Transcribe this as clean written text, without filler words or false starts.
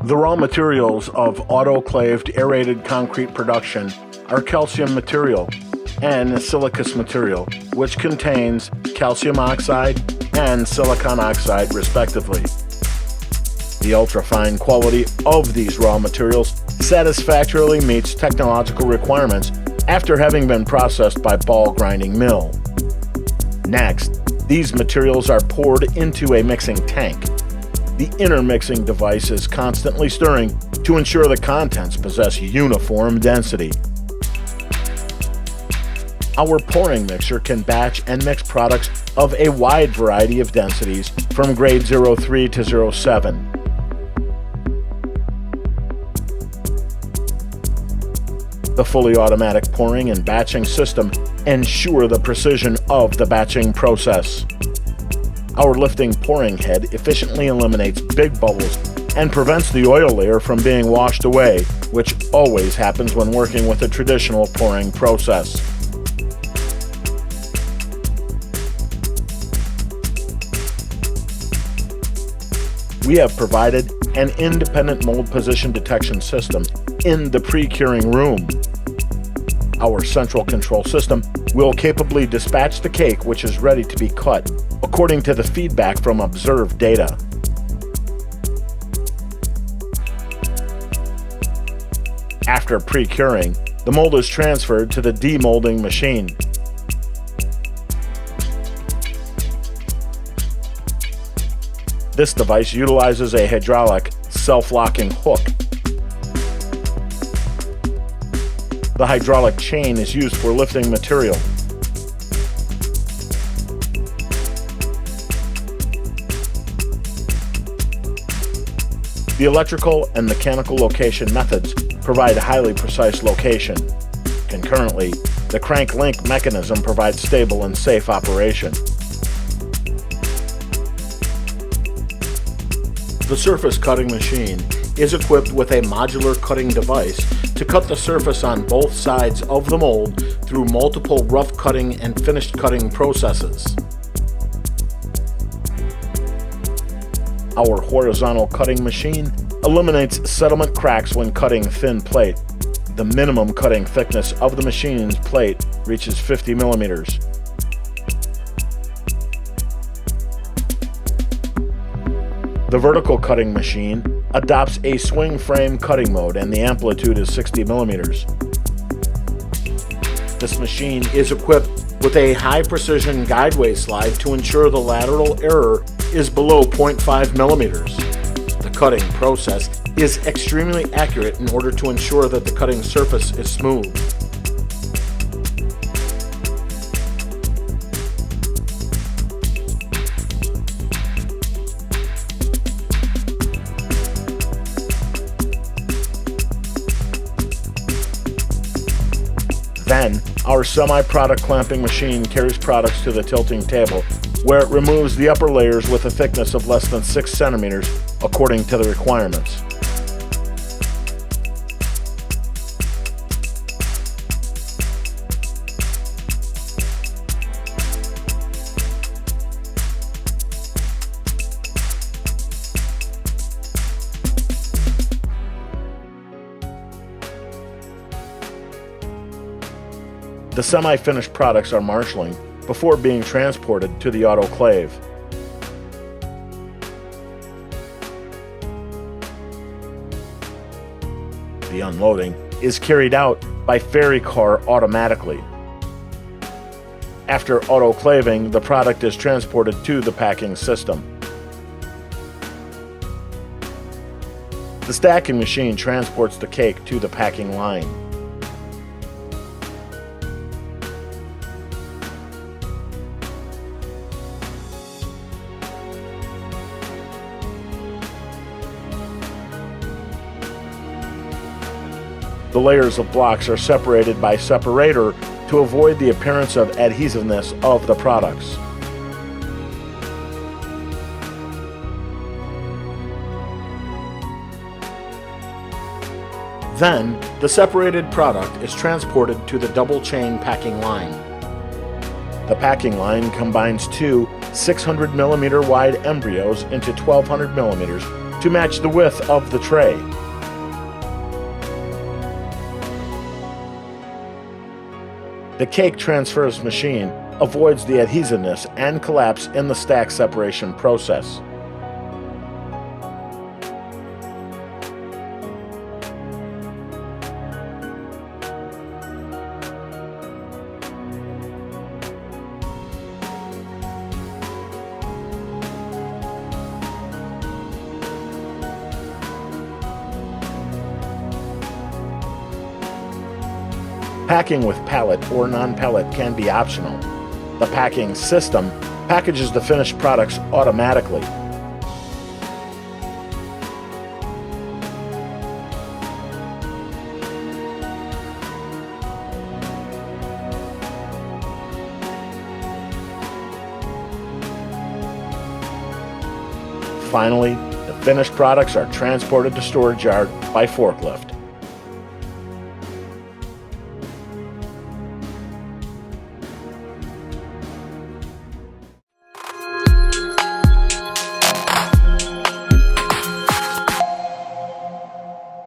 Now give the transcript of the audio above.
The raw materials of autoclaved aerated concrete production are calcium material and silicous material, which contains calcium oxide and silicon oxide respectively. The ultrafine quality of these raw materials satisfactorily meets technological requirements after having been processed by ball grinding mill. Next, these materials are poured into a mixing tank. The intermixing device is constantly stirring to ensure the contents possess uniform density. Our pouring mixer can batch and mix products of a wide variety of densities from grade 03 to 07. The fully automatic pouring and batching system ensure the precision of the batching process. Our lifting pouring head efficiently eliminates big bubbles and prevents the oil layer from being washed away, which always happens when working with a traditional pouring process. We have provided an independent mold position detection system in the pre-curing room. Our central control system will capably dispatch the cake, which is ready to be cut, according to the feedback from observed data. After pre-curing, the mold is transferred to the demolding machine. This device utilizes a hydraulic self-locking hook. The hydraulic chain is used for lifting material. The electrical and mechanical location methods provide highly precise location. Concurrently, the crank link mechanism provides stable and safe operation. The surface cutting machine is equipped with a modular cutting device to cut the surface on both sides of the mold through multiple rough cutting and finished cutting processes. Our horizontal cutting machine eliminates settlement cracks when cutting thin plate. The minimum cutting thickness of the machine's plate reaches 50 millimeters. The vertical cutting machine adopts a swing frame cutting mode and the amplitude is 60 millimeters. This machine is equipped with a high precision guideway slide to ensure the lateral error is below 0.5 millimeters. The cutting process is extremely accurate in order to ensure that the cutting surface is smooth. Then, our semi-product clamping machine carries products to the tilting table, where it removes the upper layers with a thickness of less than 6 centimeters, according to the requirements. The semi-finished products are marshalling before being transported to the autoclave. The unloading is carried out by ferry car automatically. After autoclaving, the product is transported to the packing system. The stacking machine transports the cake to the packing line. The layers of blocks are separated by separator to avoid the appearance of adhesiveness of the products. Then, the separated product is transported to the double chain packing line. The packing line combines 2 600 millimeter wide embryos into 1200 millimeters to match the width of the tray. The cake transfers machine avoids the adhesiveness and collapse in the stack separation process. Packing with pallet or non-pallet can be optional. The packing system packages the finished products automatically. Finally, the finished products are transported to storage yard by forklift.